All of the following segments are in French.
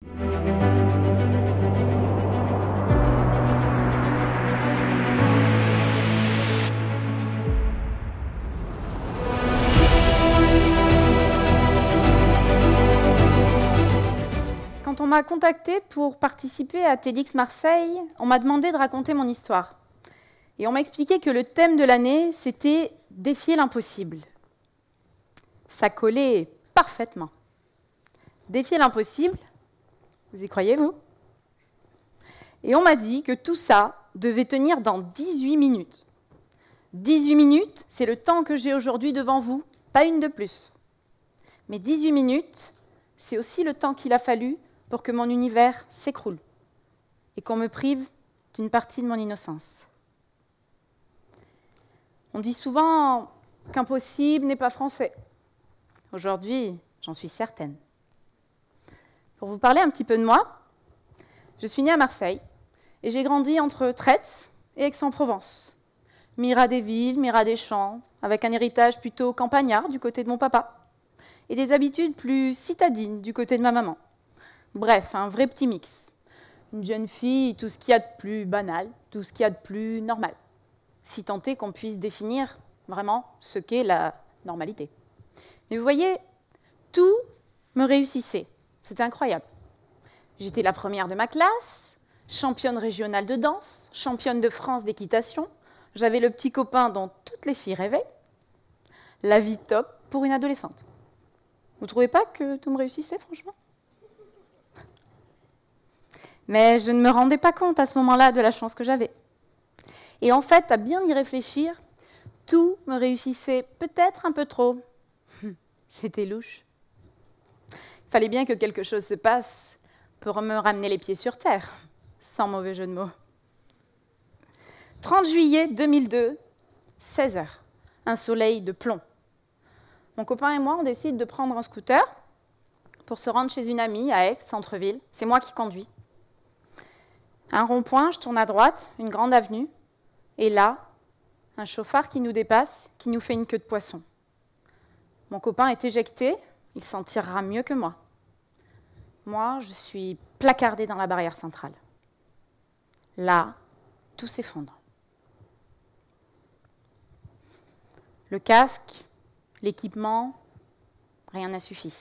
Quand on m'a contactée pour participer à TEDx Marseille, on m'a demandé de raconter mon histoire. Et on m'a expliqué que le thème de l'année, c'était « Défier l'impossible ». Ça collait parfaitement. Défier l'impossible, vous y croyez, vous? Et on m'a dit que tout ça devait tenir dans 18 minutes. 18 minutes, c'est le temps que j'ai aujourd'hui devant vous, pas une de plus. Mais 18 minutes, c'est aussi le temps qu'il a fallu pour que mon univers s'écroule et qu'on me prive d'une partie de mon innocence. On dit souvent qu'impossible n'est pas français. Aujourd'hui, j'en suis certaine. Pour vous parler un petit peu de moi, je suis née à Marseille et j'ai grandi entre Traits et Aix-en-Provence. Mira des villes, Mira des champs, avec un héritage plutôt campagnard du côté de mon papa et des habitudes plus citadines du côté de ma maman. Bref, un vrai petit mix. Une jeune fille, tout ce qu'il y a de plus banal, tout ce qu'il y a de plus normal. Si tant est qu'on puisse définir vraiment ce qu'est la normalité. Mais vous voyez, tout me réussissait. C'était incroyable. J'étais la première de ma classe, championne régionale de danse, championne de France d'équitation. J'avais le petit copain dont toutes les filles rêvaient. La vie top pour une adolescente. Vous ne trouvez pas que tout me réussissait, franchement ? Mais je ne me rendais pas compte à ce moment-là de la chance que j'avais. Et en fait, à bien y réfléchir, tout me réussissait peut-être un peu trop. C'était louche. Il fallait bien que quelque chose se passe pour me ramener les pieds sur terre, sans mauvais jeu de mots. 30 juillet 2002, 16h, un soleil de plomb. Mon copain et moi, on décide de prendre un scooter pour se rendre chez une amie à Aix, centre-ville. C'est moi qui conduis. À un rond-point, je tourne à droite, une grande avenue, et là, un chauffard qui nous dépasse, qui nous fait une queue de poisson. Mon copain est éjecté, il s'en tirera mieux que moi. Moi, je suis placardée dans la barrière centrale. Là, tout s'effondre. Le casque, l'équipement, rien n'a suffi.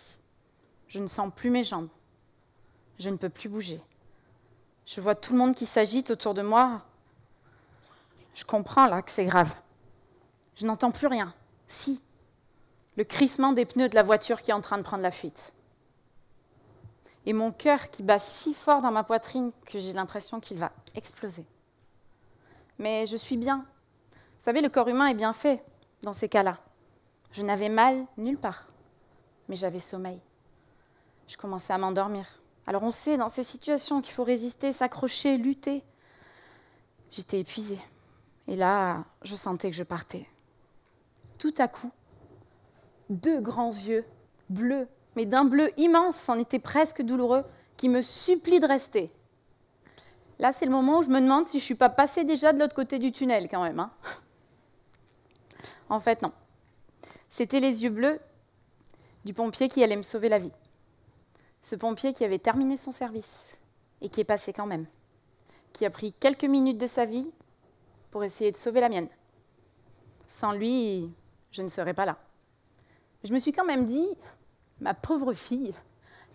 Je ne sens plus mes jambes. Je ne peux plus bouger. Je vois tout le monde qui s'agite autour de moi. Je comprends là que c'est grave. Je n'entends plus rien. Si, le crissement des pneus de la voiture qui est en train de prendre la fuite. Et mon cœur qui bat si fort dans ma poitrine que j'ai l'impression qu'il va exploser. Mais je suis bien. Vous savez, le corps humain est bien fait dans ces cas-là. Je n'avais mal nulle part, mais j'avais sommeil. Je commençais à m'endormir. Alors on sait, dans ces situations, qu'il faut résister, s'accrocher, lutter. J'étais épuisée. Et là, je sentais que je partais. Tout à coup, 2 grands yeux, bleus, mais d'un bleu immense, c'en était presque douloureux, qui me supplient de rester. Là, c'est le moment où je me demande si je ne suis pas passée déjà de l'autre côté du tunnel, quand même. En fait, non. C'était les yeux bleus du pompier qui allait me sauver la vie. Ce pompier qui avait terminé son service et qui est passé quand même, qui a pris quelques minutes de sa vie pour essayer de sauver la mienne. Sans lui, je ne serais pas là. Je me suis quand même dit, ma pauvre fille,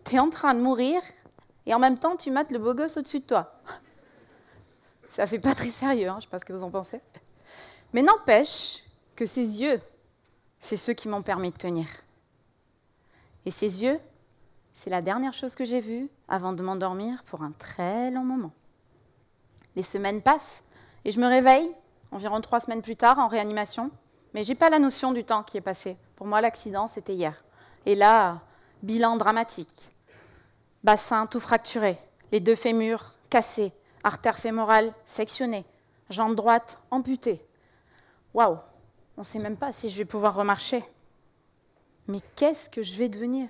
t'es en train de mourir et en même temps tu mates le beau gosse au-dessus de toi. Ça fait pas très sérieux, je ne sais pas ce que vous en pensez. Mais n'empêche que ces yeux, c'est ceux qui m'ont permis de tenir. Et ces yeux, c'est la dernière chose que j'ai vue avant de m'endormir pour un très long moment. Les semaines passent et je me réveille environ 3 semaines plus tard en réanimation, mais je n'ai pas la notion du temps qui est passé. Pour moi, l'accident, c'était hier. Et là, bilan dramatique. Bassin tout fracturé, les 2 fémurs cassés, artère fémorale sectionnée, jambe droite amputée. Waouh, on ne sait même pas si je vais pouvoir remarcher. Mais qu'est-ce que je vais devenir ?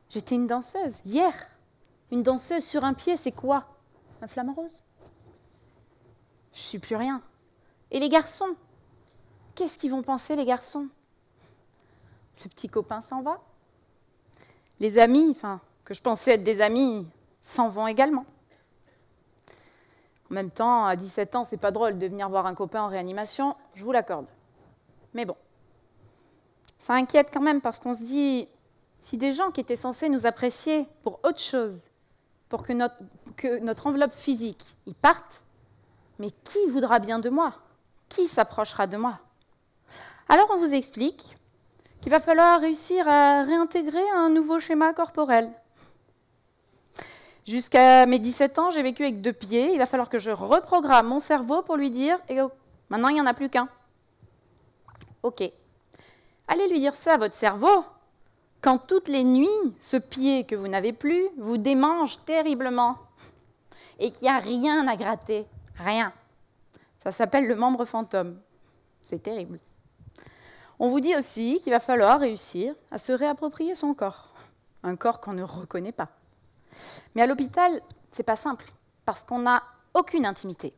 J'étais une danseuse, hier. Une danseuse sur un pied, c'est quoi ? Un flamant rose ? Je ne suis plus rien. Et les garçons ? Qu'est-ce qu'ils vont penser, les garçons ? Le petit copain s'en va ? Les amis, que je pensais être des amis s'en vont également. En même temps, à 17 ans, c'est pas drôle de venir voir un copain en réanimation, je vous l'accorde. Mais bon, ça inquiète quand même parce qu'on se dit, si des gens qui étaient censés nous apprécier pour autre chose, pour que notre enveloppe physique, ils partent, mais qui voudra bien de moi? Qui s'approchera de moi? Alors on vous explique qu'il va falloir réussir à réintégrer un nouveau schéma corporel. Jusqu'à mes 17 ans, j'ai vécu avec 2 pieds. Il va falloir que je reprogramme mon cerveau pour lui dire « maintenant, il n'y en a plus qu'un ». Ok. Allez lui dire ça à votre cerveau quand toutes les nuits, ce pied que vous n'avez plus vous démange terriblement et qu'il n'y a rien à gratter. Rien. Ça s'appelle le membre fantôme. C'est terrible. On vous dit aussi qu'il va falloir réussir à se réapproprier son corps. Un corps qu'on ne reconnaît pas. Mais à l'hôpital, c'est pas simple, parce qu'on n'a aucune intimité.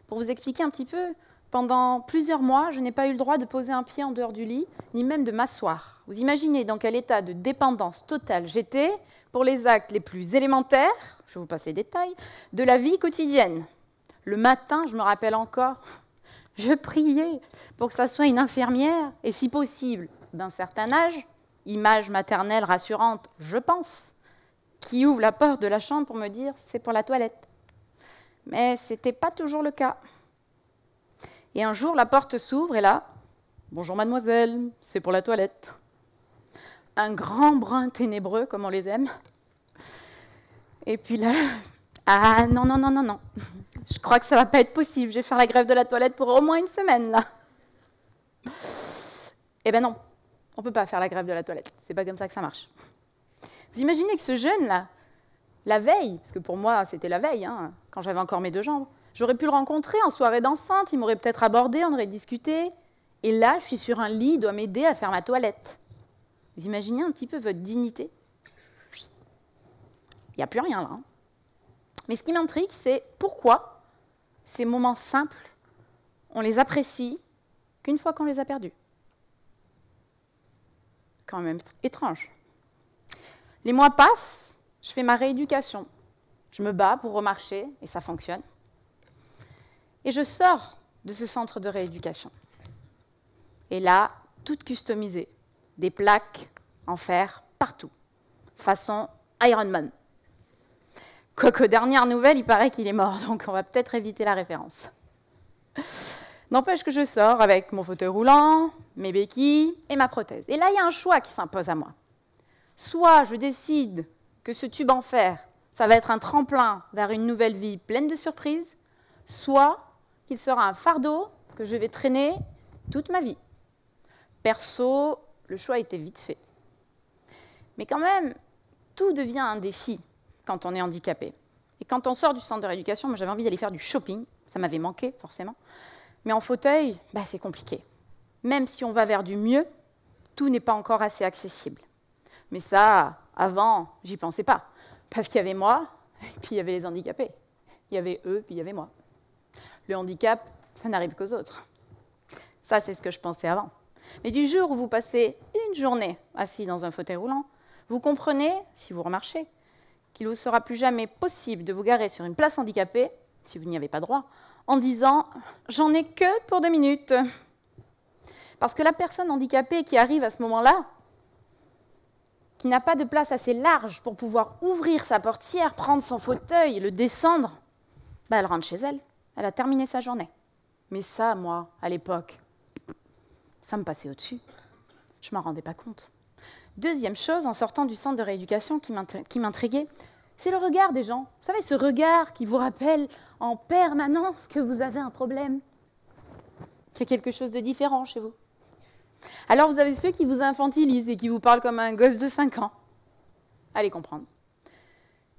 Pour vous expliquer un petit peu, pendant plusieurs mois, je n'ai pas eu le droit de poser un pied en dehors du lit, ni même de m'asseoir. Vous imaginez dans quel état de dépendance totale j'étais pour les actes les plus élémentaires, je vais vous passer les détails, de la vie quotidienne. Le matin, je me rappelle encore, je priais pour que ça soit une infirmière, et si possible, d'un certain âge, image maternelle rassurante, je pense, qui ouvre la porte de la chambre pour me dire « c'est pour la toilette ». Mais ce n'était pas toujours le cas. Et un jour, la porte s'ouvre et là, « bonjour mademoiselle, c'est pour la toilette ». Un grand brun ténébreux, comme on les aime. Et puis là, « ah non, non, non, non, non, je crois que ça ne va pas être possible, je vais faire la grève de la toilette pour au moins une semaine, là ». Eh bien non, on ne peut pas faire la grève de la toilette, c'est pas comme ça que ça marche. Vous imaginez que ce jeune-là, la veille, parce que pour moi c'était la veille, hein, quand j'avais encore mes 2 jambes, j'aurais pu le rencontrer en soirée dansante, il m'aurait peut-être abordé, on aurait discuté, et là je suis sur un lit, il doit m'aider à faire ma toilette. Vous imaginez un petit peu votre dignité? Il n'y a plus rien là. Hein. Mais ce qui m'intrigue, c'est pourquoi ces moments simples, on les apprécie qu'une fois qu'on les a perdus. Quand même étrange. Les mois passent, je fais ma rééducation. Je me bats pour remarcher, et ça fonctionne. Et je sors de ce centre de rééducation. Et là, tout customisé. Des plaques en fer partout. Façon Iron Man. Quoique, dernière nouvelle, il paraît qu'il est mort, donc on va peut-être éviter la référence. N'empêche que je sors avec mon fauteuil roulant, mes béquilles et ma prothèse. Et là, il y a un choix qui s'impose à moi. Soit je décide que ce tube en fer, ça va être un tremplin vers une nouvelle vie pleine de surprises, soit qu'il sera un fardeau que je vais traîner toute ma vie. Perso, le choix était vite fait. Mais quand même, tout devient un défi quand on est handicapé. Et quand on sort du centre de rééducation, moi j'avais envie d'aller faire du shopping, ça m'avait manqué forcément, mais en fauteuil, c'est compliqué. Même si on va vers du mieux, tout n'est pas encore assez accessible. Mais ça, avant, j'y pensais pas. Parce qu'il y avait moi, et puis il y avait les handicapés. Il y avait eux, puis il y avait moi. Le handicap, ça n'arrive qu'aux autres. Ça, c'est ce que je pensais avant. Mais du jour où vous passez une journée assis dans un fauteuil roulant, vous comprenez, si vous remarchez, qu'il ne vous sera plus jamais possible de vous garer sur une place handicapée, si vous n'y avez pas droit, en disant « j'en ai que pour 2 minutes ». Parce que la personne handicapée qui arrive à ce moment-là, qui n'a pas de place assez large pour pouvoir ouvrir sa portière, prendre son fauteuil, le descendre, elle rentre chez elle. Elle a terminé sa journée. Mais ça, moi, à l'époque, ça me passait au-dessus. Je ne m'en rendais pas compte. Deuxième chose, en sortant du centre de rééducation qui m'intriguait, c'est le regard des gens. Vous savez, ce regard qui vous rappelle en permanence que vous avez un problème, qu'il y a quelque chose de différent chez vous. Alors vous avez ceux qui vous infantilisent et qui vous parlent comme un gosse de 5 ans. Allez comprendre.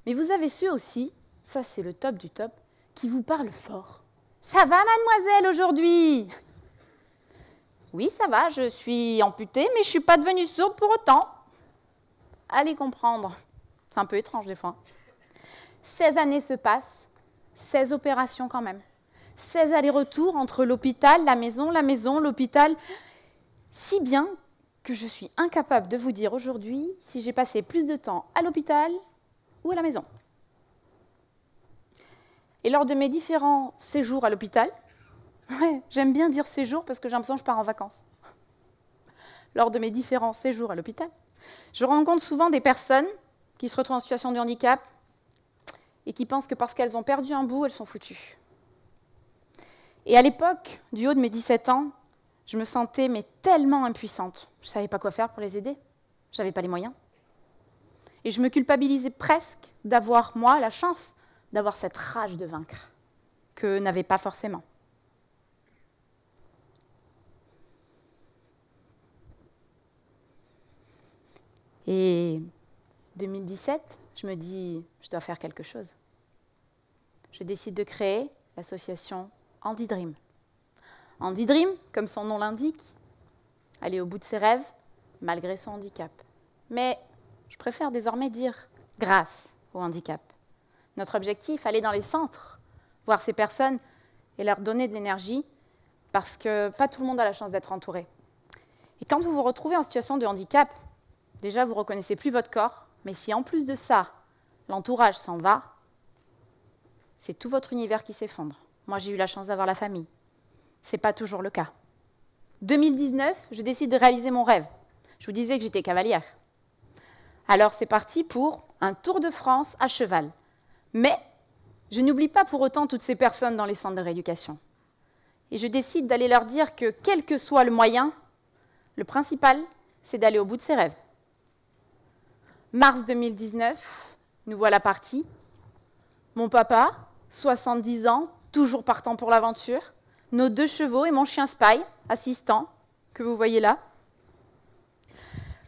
Mais vous avez ceux aussi, ça c'est le top du top, qui vous parlent fort. « Ça va mademoiselle aujourd'hui ?» Oui, ça va, je suis amputée, mais je ne suis pas devenue sourde pour autant. Allez comprendre. C'est un peu étrange des fois. 16 années se passent, 16 opérations quand même. 16 allers-retours entre l'hôpital, la maison, l'hôpital. Si bien que je suis incapable de vous dire aujourd'hui si j'ai passé plus de temps à l'hôpital ou à la maison. Et lors de mes différents séjours à l'hôpital, ouais, j'aime bien dire séjour parce que j'ai l'impression que je pars en vacances. Lors de mes différents séjours à l'hôpital, je rencontre souvent des personnes qui se retrouvent en situation de handicap et qui pensent que parce qu'elles ont perdu un bout, elles sont foutues. Et à l'époque, du haut de mes 17 ans, je me sentais tellement impuissante. Je ne savais pas quoi faire pour les aider. Je n'avais pas les moyens. Et je me culpabilisais presque d'avoir, moi, la chance d'avoir cette rage de vaincre, que n'avaient pas forcément. Et 2017, je me dis, je dois faire quelque chose. Je décide de créer l'association Handy Dream. Handy Dream, comme son nom l'indique, aller au bout de ses rêves, malgré son handicap. Mais je préfère désormais dire grâce au handicap. Notre objectif, aller dans les centres, voir ces personnes et leur donner de l'énergie, parce que pas tout le monde a la chance d'être entouré. Et quand vous vous retrouvez en situation de handicap, déjà vous ne reconnaissez plus votre corps, mais si en plus de ça, l'entourage s'en va, c'est tout votre univers qui s'effondre. Moi, j'ai eu la chance d'avoir la famille. Ce n'est pas toujours le cas. 2019, je décide de réaliser mon rêve. Je vous disais que j'étais cavalière. Alors, c'est parti pour un tour de France à cheval. Mais je n'oublie pas pour autant toutes ces personnes dans les centres de rééducation. Et je décide d'aller leur dire que, quel que soit le moyen, le principal, c'est d'aller au bout de ses rêves. Mars 2019, nous voilà partis. Mon papa, 70 ans, toujours partant pour l'aventure, nos 2 chevaux et mon chien Spy, assistant, que vous voyez là.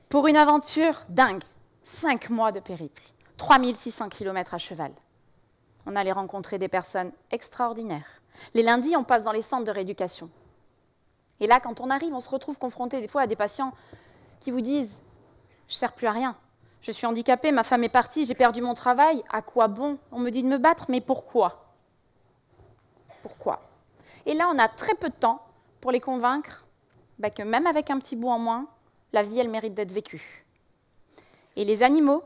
Pour une aventure dingue, 5 mois de périple, 3600 km à cheval. On allait rencontrer des personnes extraordinaires. Les lundis, on passe dans les centres de rééducation. Et là, quand on arrive, on se retrouve confronté des fois à des patients qui vous disent « Je ne sers plus à rien, je suis handicapée, ma femme est partie, j'ai perdu mon travail, à quoi bon? On me dit de me battre, mais pourquoi? Pourquoi ?» Et là, on a très peu de temps pour les convaincre que même avec un petit bout en moins, la vie, elle mérite d'être vécue. Et les animaux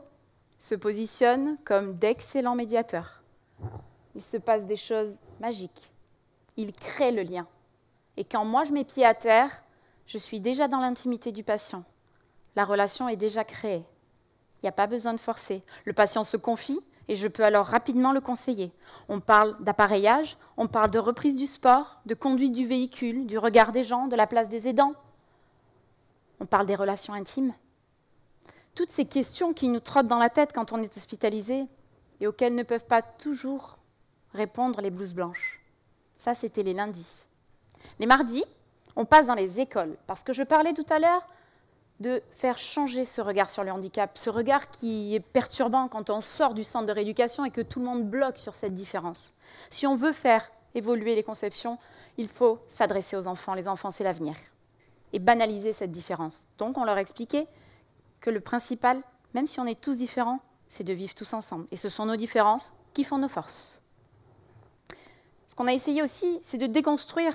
se positionnent comme d'excellents médiateurs. Il se passe des choses magiques. Ils créent le lien. Et quand moi, je mets pied à terre, je suis déjà dans l'intimité du patient. La relation est déjà créée. Il n'y a pas besoin de forcer. Le patient se confie et je peux alors rapidement le conseiller. On parle d'appareillage, on parle de reprise du sport, de conduite du véhicule, du regard des gens, de la place des aidants. On parle des relations intimes. Toutes ces questions qui nous trottent dans la tête quand on est hospitalisé et auxquelles ne peuvent pas toujours répondre les blouses blanches. Ça, c'était les lundis. Les mardis, on passe dans les écoles, parce que je parlais tout à l'heure de faire changer ce regard sur le handicap, ce regard qui est perturbant quand on sort du centre de rééducation et que tout le monde bloque sur cette différence. Si on veut faire évoluer les conceptions, il faut s'adresser aux enfants. Les enfants, c'est l'avenir. Et banaliser cette différence. Donc, on leur expliquait que le principal, même si on est tous différents, c'est de vivre tous ensemble. Et ce sont nos différences qui font nos forces. Ce qu'on a essayé aussi, c'est de déconstruire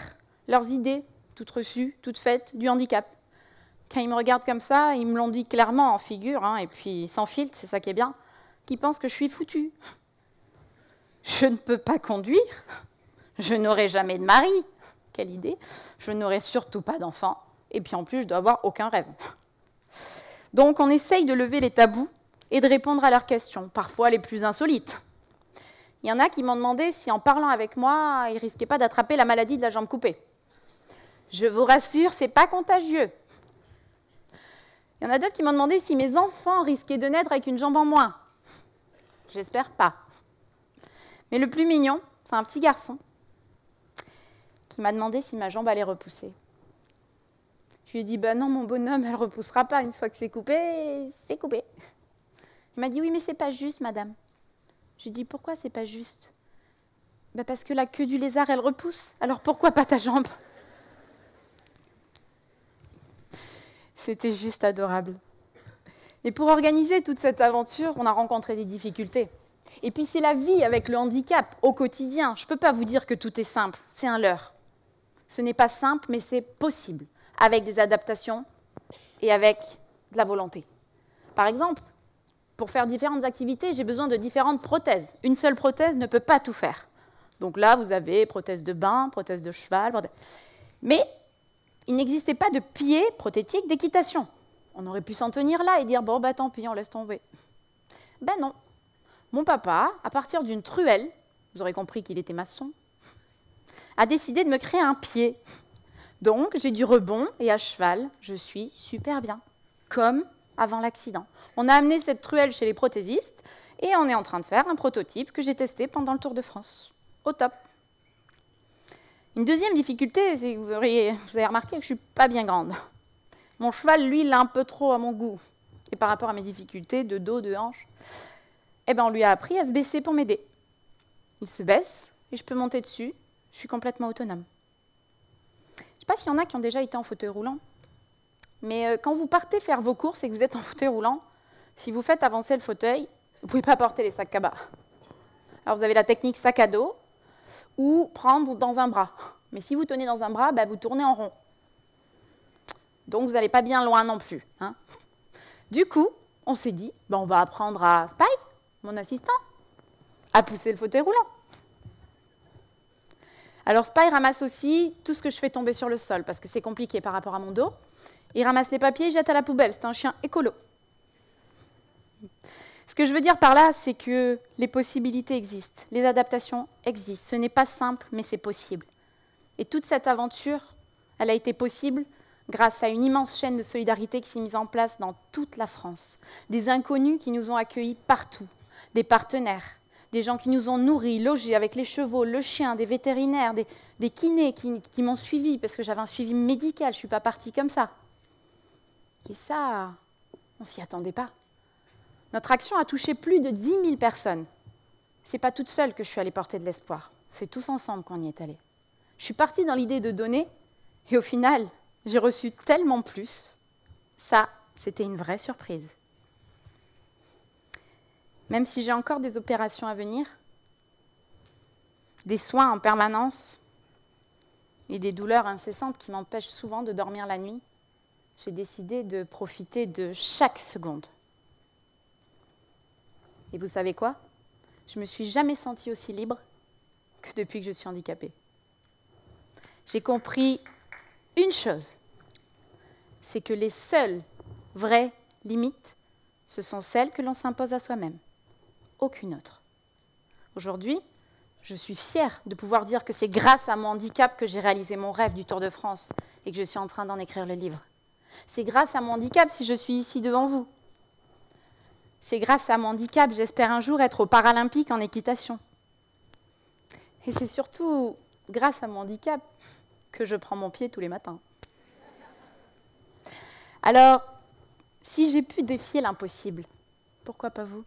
leurs idées, toutes reçues, toutes faites, du handicap. Quand ils me regardent comme ça, ils me l'ont dit clairement en figure, et puis sans filtre, c'est ça qui est bien, qu'ils pensent que je suis foutue. Je ne peux pas conduire, je n'aurai jamais de mari, quelle idée, je n'aurai surtout pas d'enfant, et puis en plus, je dois avoir aucun rêve. Donc on essaye de lever les tabous et de répondre à leurs questions, parfois les plus insolites. Il y en a qui m'ont demandé si en parlant avec moi, ils ne risquaient pas d'attraper la maladie de la jambe coupée. Je vous rassure, ce n'est pas contagieux. Il y en a d'autres qui m'ont demandé si mes enfants risquaient de naître avec une jambe en moins. J'espère pas. Mais le plus mignon, c'est un petit garçon qui m'a demandé si ma jambe allait repousser. Je lui ai dit, non, mon bonhomme, elle ne repoussera pas. Une fois que c'est coupé, c'est coupé. Il m'a dit, oui, mais c'est pas juste, madame. Je lui ai dit, pourquoi c'est pas juste? Parce que la queue du lézard, elle repousse. Alors pourquoi pas ta jambe? C'était juste adorable. Et pour organiser toute cette aventure, on a rencontré des difficultés. Et puis c'est la vie avec le handicap au quotidien. Je ne peux pas vous dire que tout est simple, c'est un leurre. Ce n'est pas simple, mais c'est possible, avec des adaptations et avec de la volonté. Par exemple, pour faire différentes activités, j'ai besoin de différentes prothèses. Une seule prothèse ne peut pas tout faire. Donc là, vous avez prothèse de bain, prothèse de cheval, mais il n'existait pas de pied prothétique d'équitation. On aurait pu s'en tenir là et dire « bon, bah tant pis, on laisse tomber ». Ben non. Mon papa, à partir d'une truelle, vous aurez compris qu'il était maçon, a décidé de me créer un pied. Donc, j'ai du rebond et à cheval, je suis super bien, comme avant l'accident. On a amené cette truelle chez les prothésistes et on est en train de faire un prototype que j'ai testé pendant le Tour de France. Au top. Une deuxième difficulté, c'est que vous avez remarqué que je ne suis pas bien grande. Mon cheval, lui, l'a un peu trop à mon goût. Et par rapport à mes difficultés de dos, de hanche, eh ben, on lui a appris à se baisser pour m'aider. Il se baisse et je peux monter dessus. Je suis complètement autonome. Je ne sais pas s'il y en a qui ont déjà été en fauteuil roulant, mais quand vous partez faire vos courses et que vous êtes en fauteuil roulant, si vous faites avancer le fauteuil, vous ne pouvez pas porter les sacs cabas. Alors vous avez la technique sac à dos ou prendre dans un bras. Mais si vous tenez dans un bras, vous tournez en rond. Donc vous n'allez pas bien loin non plus. Hein. Du coup, on s'est dit, on va apprendre à Spy, mon assistant, à pousser le fauteuil roulant. Alors Spy ramasse aussi tout ce que je fais tomber sur le sol, parce que c'est compliqué par rapport à mon dos. Il ramasse les papiers, il jette à la poubelle. C'est un chien écolo. Ce que je veux dire par là, c'est que les possibilités existent, les adaptations existent. Ce n'est pas simple, mais c'est possible. Et toute cette aventure, elle a été possible grâce à une immense chaîne de solidarité qui s'est mise en place dans toute la France. Des inconnus qui nous ont accueillis partout, des partenaires, des gens qui nous ont nourris, logés avec les chevaux, le chien, des vétérinaires, des kinés qui m'ont suivi parce que j'avais un suivi médical, je ne suis pas partie comme ça. Et ça, on ne s'y attendait pas. Notre action a touché plus de 10 000 personnes. Ce n'est pas toute seule que je suis allée porter de l'espoir. C'est tous ensemble qu'on y est allés. Je suis partie dans l'idée de donner et au final, j'ai reçu tellement plus. Ça, c'était une vraie surprise. Même si j'ai encore des opérations à venir, des soins en permanence et des douleurs incessantes qui m'empêchent souvent de dormir la nuit, j'ai décidé de profiter de chaque seconde. Et vous savez quoi? Je ne me suis jamais sentie aussi libre que depuis que je suis handicapée. J'ai compris une chose, c'est que les seules vraies limites, ce sont celles que l'on s'impose à soi-même. Aucune autre. Aujourd'hui, je suis fière de pouvoir dire que c'est grâce à mon handicap que j'ai réalisé mon rêve du Tour de France et que je suis en train d'en écrire le livre. C'est grâce à mon handicap si je suis ici devant vous. C'est grâce à mon handicap, j'espère un jour être aux Paralympiques en équitation. Et c'est surtout grâce à mon handicap que je prends mon pied tous les matins. Alors, si j'ai pu défier l'impossible, pourquoi pas vous ?